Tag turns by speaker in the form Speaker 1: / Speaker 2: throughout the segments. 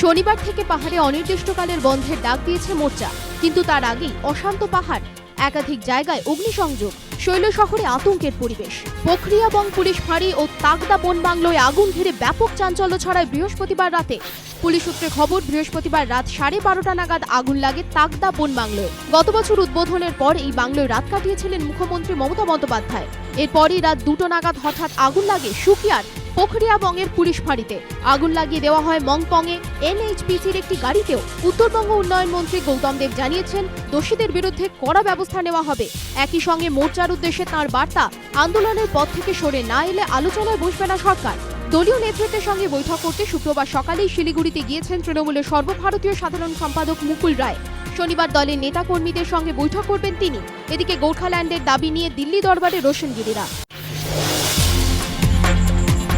Speaker 1: শনিবার থেকে পাহাড়ে অনির্দিষ্টকালের বন্ধের ডাক দিয়েছে মোর্চা, কিন্তু তার আগেই অশান্ত পাহাড়, একাধিক জায়গায় অগ্নিসংযোগ, শৈল শহরে আতঙ্কের পরিবেশ। পোখরিয়াবং পুলিশ ফাঁড়ি ও তাগদা বন বাংলোয় আগুন ঘিরে ব্যাপক চাঞ্চল্য ছড়ায় বৃহস্পতিবার রাতে। পুলিশ সূত্রে খবর, বৃহস্পতিবার রাত 12:30 নাগাদ আগুন লাগে তাগদা বন বাংলোয়। গত বছর উদ্বোধনের পর এই বাংলোয় রাত কাটিয়েছিলেন মুখ্যমন্ত্রী মমতা বন্দ্যোপাধ্যায়। এরপরই রাত 2টো নাগাদ হঠাৎ আগুন লাগে সুকিয়ার পোখরিয়াবংয়ের পুলিশ ফাঁড়িতে। আগুন লাগিয়ে দেওয়া হয় মংপংয়ে এনএইচপিসির একটি গাড়িতেও। উত্তরবঙ্গ উন্নয়ন মন্ত্রী গৌতম দেব জানিয়েছেন, দোষীদের বিরুদ্ধে কড়া ব্যবস্থা নেওয়া হবে। একই সঙ্গে মোর্চার উদ্দেশ্যে তাঁর বার্তা, আন্দোলনের পথ থেকে সরে না এলে আলোচনায় বসবে না সরকার। দলীয় নেতৃত্বের সঙ্গে বৈঠক করতে শুক্রবার সকালেই শিলিগুড়িতে গিয়েছেন তৃণমূলের সর্বভারতীয় সাধারণ সম্পাদক মুকুল রায়। শনিবার দলের নেতাকর্মীদের সঙ্গে বৈঠক করবেন তিনি। এদিকে গোর্খাল্যান্ডের দাবি নিয়ে দিল্লি দরবারে রোশনগিরিরা।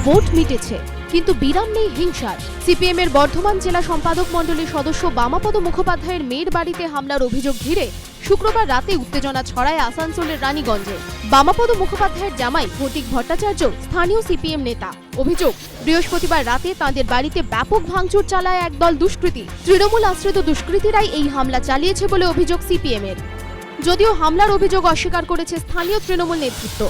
Speaker 1: ভোট মিটেছে, কিন্তু বিরাম নেই হিংসার। সিপিএম এর বর্ধমান জেলা সম্পাদক মণ্ডলীর সদস্য বামাপদ মুখোপাধ্যায়ের মেয়ের বাড়িতে হামলার অভিযোগ ঘিরে শুক্রবার রাতে উত্তেজনা ছড়ায় আসানসোলের রানীগঞ্জে। বামাপদ মুখোপাধ্যায়ের জামাই ফটিক ভট্টাচার্য স্থানীয় সিপিএম নেতা। অভিযোগ, বৃহস্পতিবার রাতে তাঁদের বাড়িতে ব্যাপক ভাঙচুর চালায় একদল দুষ্কৃতী। তৃণমূল আশ্রিত দুষ্কৃতীরাই এই হামলা চালিয়েছে বলে অভিযোগ সিপিএম এর, যদিও হামলার অভিযোগ অস্বীকার করেছে স্থানীয় তৃণমূল নেতৃত্ব।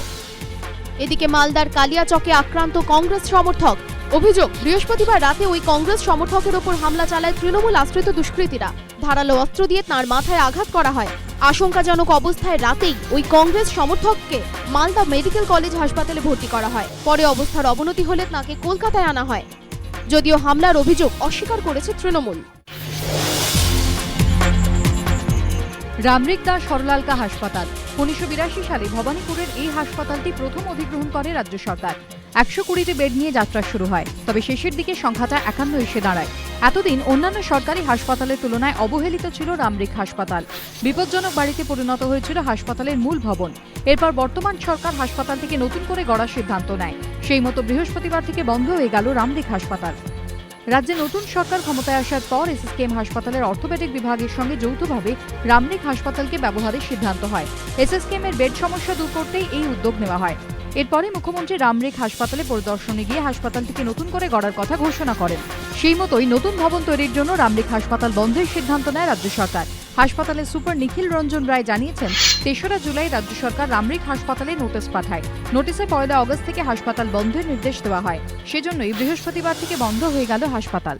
Speaker 1: এদিকে মালদার কালিয়াচকে আক্রান্ত কংগ্রেস সমর্থক। অভিযোগ, বৃহস্পতিবার রাতে ওই কংগ্রেস সমর্থকের ওপর হামলা চালায় তৃণমূল আশ্রিত দুষ্কৃতীরা। ধারালো অস্ত্র দিয়ে তাঁর মাথায় আঘাত করা হয়। আশঙ্কাজনক অবস্থায় রাতেই ওই কংগ্রেস সমর্থককে মালদা মেডিকেল কলেজ হাসপাতালে ভর্তি করা হয়। পরে অবস্থার অবনতি হলে তাঁকে কলকাতায় আনা হয়, যদিও হামলার অভিযোগ অস্বীকার করেছে তৃণমূল।
Speaker 2: রামরিক দাস সরলালকা হাসপাতাল। 1982 সালে ভবানীপুরের এই হাসপাতালটি প্রথম অধিগ্রহণ করে রাজ্য সরকার। 120টি বেড নিয়ে যাত্রা শুরু হয়, তবে শেষের দিকে সংখ্যাটা 51 এসে দাঁড়ায়। এতদিন অন্যান্য সরকারি হাসপাতালের তুলনায় অবহেলিত ছিল রামরিক হাসপাতাল। বিপজ্জনক বাড়িতে পরিণত হয়েছিল হাসপাতালের মূল ভবন। এরপর বর্তমান সরকার হাসপাতালটিকে নতুন করে গড়ার সিদ্ধান্ত নেয়। সেই মতো বৃহস্পতিবার থেকে বন্ধ হয়ে গেল রামরিক হাসপাতাল। রাজ্যে নতুন সরকার ক্ষমতায় আসার পর এসএসকেএম হাসপাতালের অর্থোপেডিক বিভাগের সঙ্গে যৌথভাবে রামরিক হাসপাতালকে ব্যবহারের সিদ্ধান্ত হয়। এসএসকেএম এর বেড সমস্যা দূর করতেই এই উদ্যোগ নেওয়া হয়। এরপরে মুখ্যমন্ত্রী রামরিক হাসপাতালে পরিদর্শনে গিয়ে হাসপাতালটিকে নতুন করে গড়ার কথা ঘোষণা করেন। সেই মতোই নতুন ভবন তৈরির জন্য রামরিক হাসপাতাল বন্ধের সিদ্ধান্ত নেয় রাজ্য সরকার। হাসপাতালের সুপার নিখিল রঞ্জন রায় জানিয়েছেন, 3রা জুলাই রাজ্য সরকার রামরিক হাসপাতালে নোটিশ পাঠায়। নোটিশে 1 আগস্ট থেকে হাসপাতাল বন্ধের নির্দেশ দেওয়া হয়। সেজন্যই বৃহস্পতিবার থেকে বন্ধ হয়ে গেল হাসপাতাল।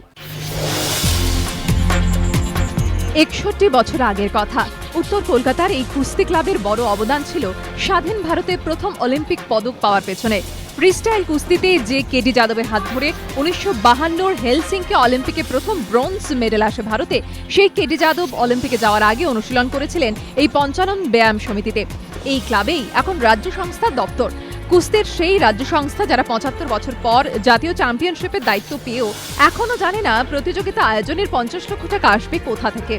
Speaker 3: 61 বছর আগের কথা। উত্তর কলকাতার এই কুস্তি ক্লাবের বড় অবদান ছিল স্বাধীন ভারতের প্রথম অলিম্পিক পদক পাওয়ার পেছনে। ফ্রিস্টাইল কুস্তিতে যে কেডি যাদবের হাত ধরে 1952 হেলসিঙ্কি অলিম্পিকে প্রথম ব্রোঞ্জ মেডেল আসে ভারতে, সেই কেডি যাদব অলিম্পিকে যাওয়ার আগে অনুশীলন করেছিলেন এই পঞ্চানন ব্যায়াম সমিতিতে। এই ক্লাবেই এখন রাজ্য সংস্থার দপ্তর। কুস্তির সেই রাজ্য সংস্থা যারা 75 বছর পর জাতীয় চ্যাম্পিয়নশিপের দায়িত্ব পেয়েও এখনো জানে না প্রতিযোগিতা আয়োজনের 50 লক্ষ টাকা আসবে কোথা থেকে।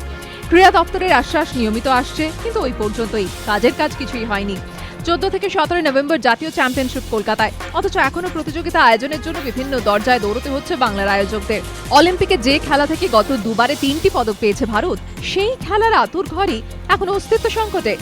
Speaker 3: ক্রীড়া দপ্তরের আশ্বাস নিয়মিত আসছে, কিন্তু ওই পর্যন্তই, কাজের কাজ কিছুই হয়নি। 14 থেকে 17 নভেম্বর জাতীয় চ্যাম্পিয়নশিপ কলকাতায়, অথচ এখনো প্রতিযোগিতা আয়োজনের জন্য বিভিন্ন দরজায় দৌড়তে হচ্ছে বাংলার আয়োজকদের। অলিম্পিকে যে খেলা থেকে গত 2বারে 3টি পদক পেয়েছে ভারত, সেই খেলার আতুর ঘরই এখন অস্তিত্ব সংকটে।